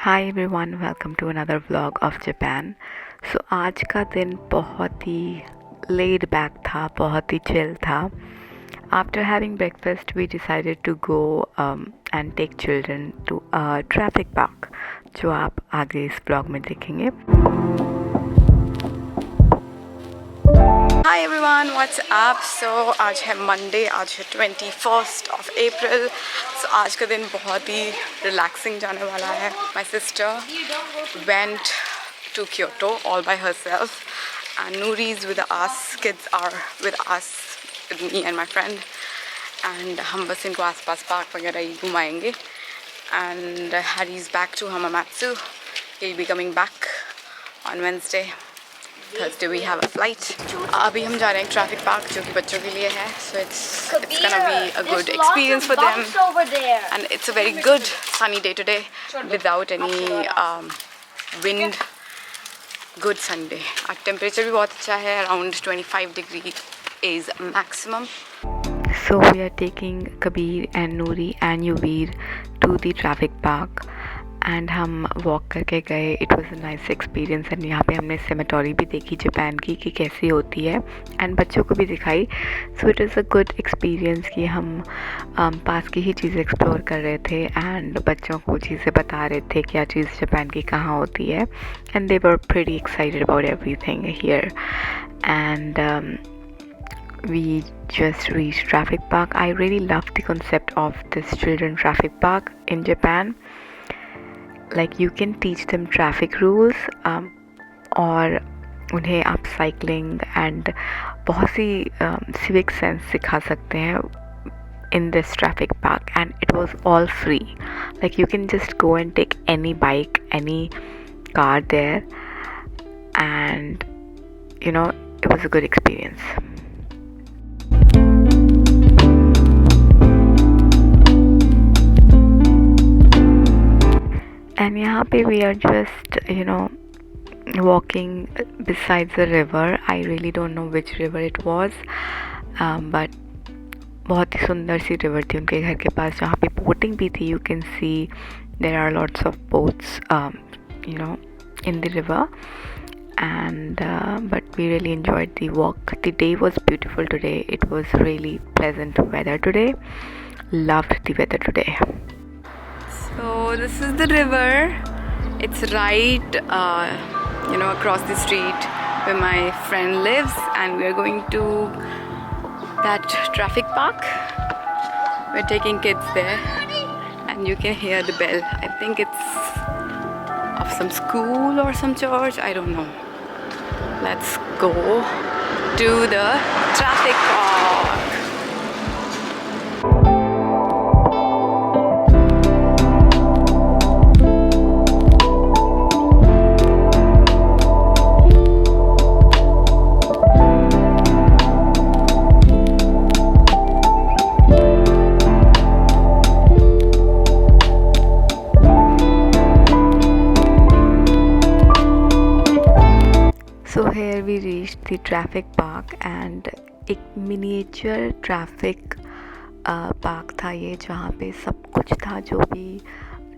Hi everyone, welcome to another vlog of Japan. So आज का दिन बहुत ही लेड बैक था, बहुत ही चिल था। After having breakfast we decided to go and take children to a traffic park, जो आप आगे इस व्लॉग में देखेंगे। Hi everyone, what's up. So आज है मंडे, आज है 21st of April। सो आज का दिन बहुत ही रिलैक्सिंग जाने वाला है। My sister went to Kyoto all by herself and Noori is with us, kids are with us, with me and my friend, and हम बस इनको आसपास पार्क वगैरह ही घुमाएंगे। And Harry is back to Hamamatsu, he'll be coming back on Wednesday. Thursday we have a flight. अभी हम जा रहे हैं ट्रैफिक पार्क, जो कि बच्चों के लिए है। So it's gonna be a good experience for them, and it's a very good sunny day today without any wind. Good sunny day. और temperature भी बहुत अच्छा है, around 25 degree is maximum. So we are taking Kabir and Noori and Yuvir to the traffic park. And हम walk करके गए। It was a nice experience. And यहाँ पे हमने सेमेटोरी भी देखी जापान की कि कैसी होती है, एंड बच्चों को भी दिखाई। So it is a good experience कि हम पास की ही चीज़ें एक्सप्लोर कर रहे थे एंड बच्चों को चीज़ें बता रहे थे क्या चीज़ जापान की कहाँ होती है। And they were pretty excited about everything here. And we just reached traffic park. I really love the concept of this children traffic park in Japan. Like you can teach them traffic rules, और उन्हें आप cycling and बहुत सी civic sense सिखा सकते हैं in this traffic park, and it was all free. Like you can just go and take any bike, any car there, and you know, it was a good experience. And यहाँ पे we are just, you know, walking besides the river. I really don't know which river it was, but बहुत ही सुंदर सी river थी उनके घर के पास, जहाँ पे बोटिंग भी थी. You can see there are lots of boats you know, in the river. And but we really enjoyed the walk. The day was beautiful today. It was really pleasant weather today. Loved the weather today. So this is the river. It's right you know, across the street where my friend lives, and we're going to that traffic park. We're taking kids there, and you can hear the bell. I think it's of some school or some church, I don't know. Let's go to the traffic park. So here we reached the traffic park, and एक miniature traffic park था ये, जहाँ पे सब कुछ था जो भी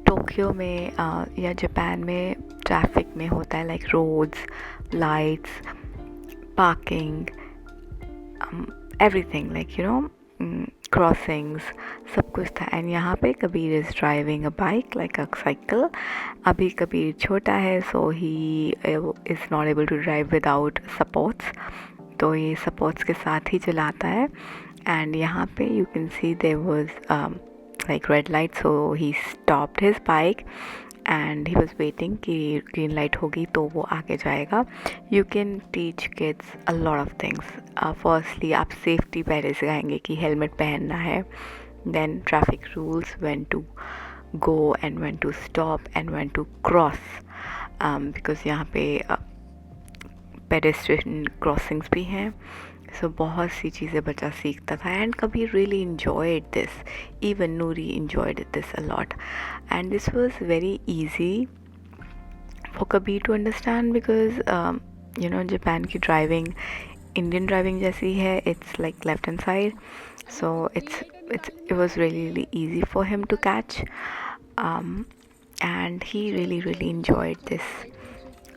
टोक्यो में या जापान में ट्रैफिक में होता है, like roads, lights, parking, everything, like you know, crossings, सब कुछ था. एंड यहाँ पे Kabir is driving a bike, like a cycle. अभी कबीर छोटा है, so he is not able to drive without supports, तो ये सपोर्ट्स के साथ ही चलाता है. एंड यहाँ पे you can see there was like red light, so he stopped his bike and he was waiting कि ग्रीन लाइट होगी तो वो आगे जाएगा. You can teach kids a lot of things. Firstly आप सेफ्टी पहले सिखाएंगे कि हेलमेट पहनना है, then traffic rules, when to go and when to stop and when to cross, because यहाँ पे पेडेस्ट्रियन क्रॉसिंग्स भी हैं. सो बहुत सी चीज़ें बच्चा सीखता था, एंड कभी really enjoyed this. Even Noori enjoyed this a lot, and this was very easy for Kabir to understand because you know, Japan की ड्राइविंग इंडियन ड्राइविंग जैसी है. It's like left hand side, so it was really easy for him to catch. and he really enjoyed this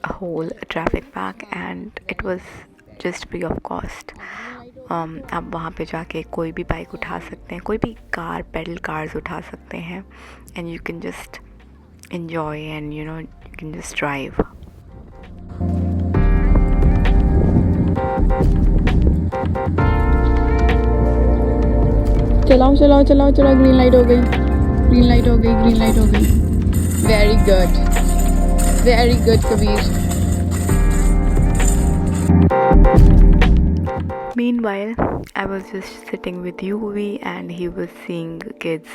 whole traffic park, and it was just free of cost. आप वहाँ पे जाके कोई भी bike उठा सकते हैं, कोई भी कार, पेडल कार्स उठा सकते हैं, and you can just enjoy and you can just drive. चलाओ चलाओ चलाओ चलाओ, ग्रीन लाइट हो गई, ग्रीन लाइट हो गई, ग्रीन लाइट हो गई. Very good Kabir. Meanwhile, I was just sitting with Yuvi and he was seeing kids,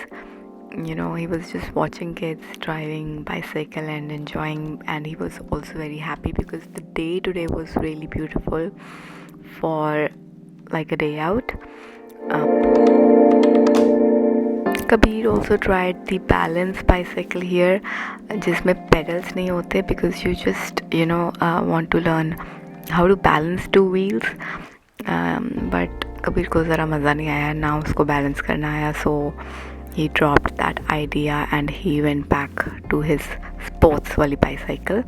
he was just watching kids driving bicycle and enjoying, and he was also very happy because the day today was really beautiful for like a day out. Kabir also tried the balance bicycle here, जिसमें pedals नहीं होते, because you just want to learn how to balance two wheels. But Kabir को ज़रा मज़ा नहीं आया ना उसको बैलेंस करना आया, so he dropped that idea and he went back to his sports wali bicycle.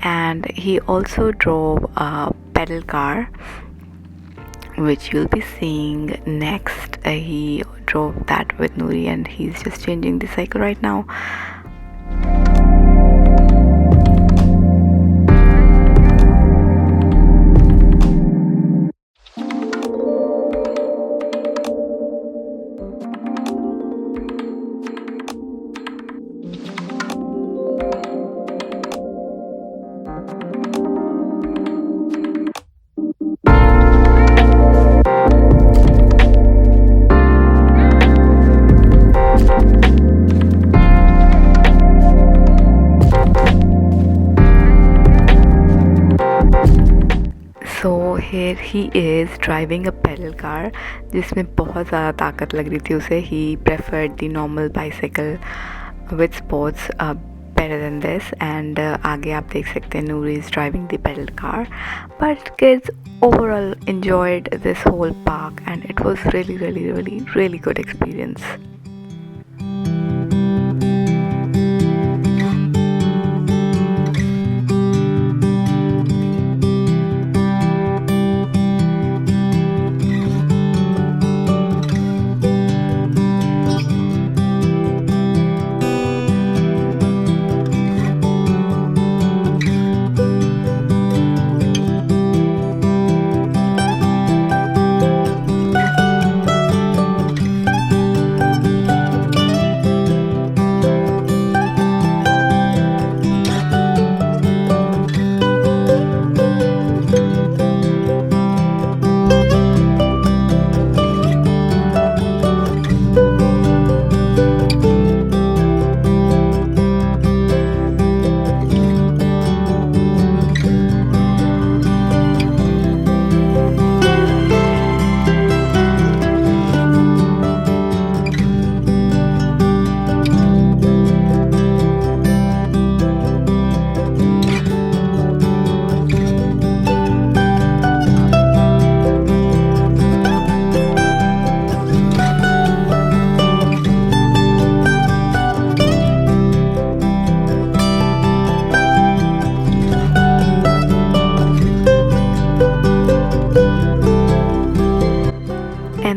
And he also drove a pedal car, which you'll be seeing next. He drove that with Nuri and he's just changing the cycle right now. Here he is driving a pedal car जिसमें बहुत ज़्यादा ताकत लग रही थी उसे. He preferred the normal bicycle with sports better than this. And आगे आप देख सकते हैं Noori is driving the pedal car. But kids overall enjoyed this whole park and it was really good experience.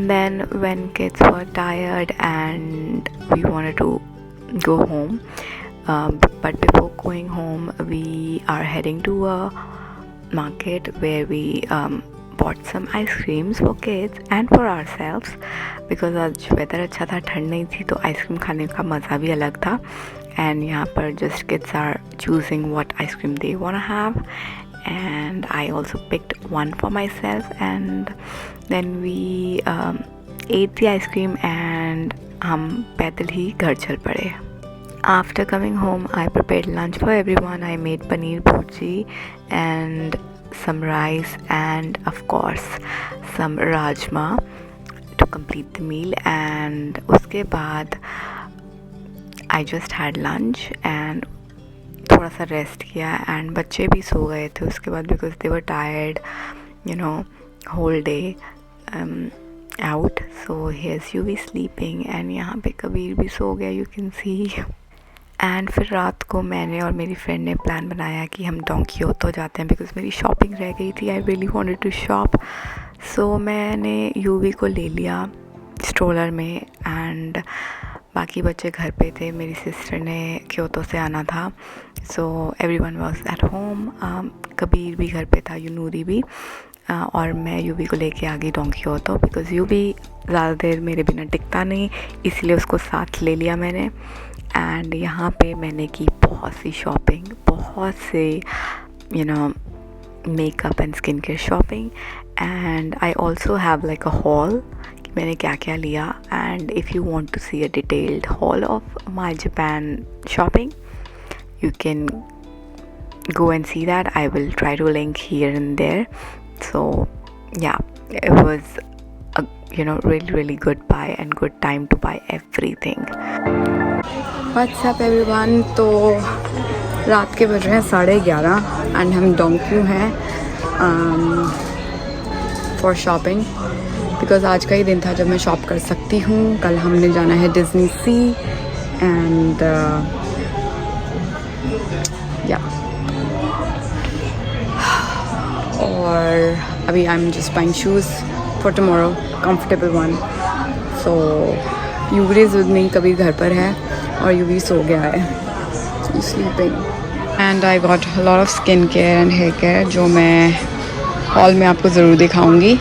Then when kids were tired and we wanted to go home, but before going home we are heading to a market where we bought some ice creams for kids and for ourselves, because आज weather अच्छा था, ठंड नहीं थी, तो ice cream खाने का मज़ा भी अलग था. And यहाँ पर just kids are choosing what ice cream they want to have, and I also picked one for myself. And then we ate the ice cream and हम पैदल ही घर चल पड़े. After coming home, I prepared lunch for everyone. I made paneer bhurji and some rice and of course some rajma to complete the meal. And उसके बाद I just had lunch and थोड़ा सा rest किया, and बच्चे भी सो गए थे उसके बाद because they were tired whole day out. So here's you be sleeping, and यहाँ पे कबीर भी सो गया, यू कैन सी. एंड फिर रात को मैंने और मेरी फ्रेंड ने प्लान बनाया कि हम डॉन क्योतो जाते हैं, बिकॉज़ मेरी शॉपिंग रह गई थी। I really wanted to shop, so मैंने यूवी को ले लिया स्ट्रोलर में एंड बाकी बच्चे घर पे थे। मेरी सिस्टर ने क्योतो से आना था, so everyone was at home. Kabir भी घर पे था, यूनूरी भी, और मैं यूवी को लेके आ गई डॉन क्योतो, बिकॉज़ यूवी ज़्यादा देर मेरे बिना टिकता नहीं, इसलिए उसको साथ ले लिया मैंने। एंड यहाँ पे मैंने की बहुत सी शॉपिंग, बहुत से makeup and skin care shopping, and I also have like a haul कि मैंने क्या क्या लिया। And if you want to see a detailed haul of my Japan shopping, you can go and see that. I will try to link here and there. So yeah, it was a really good buy and good time to buy everything. What's up everyone? तो रात के बज रहे हैं 11:30 and हम डोंक्यू हैं for shopping, because आज का ही दिन था जब मैं शॉप कर सकती हूँ। कल हमने जाना है डिज़नी सी एंड और अभी I am just buying shoes for tomorrow, comfortable one. So Yuvi is with me, कभी घर पर है और यूवी सो गया है, sleeping. And I got a lot of skin care and hair care जो मैं हॉल में आपको ज़रूर दिखाऊंगी।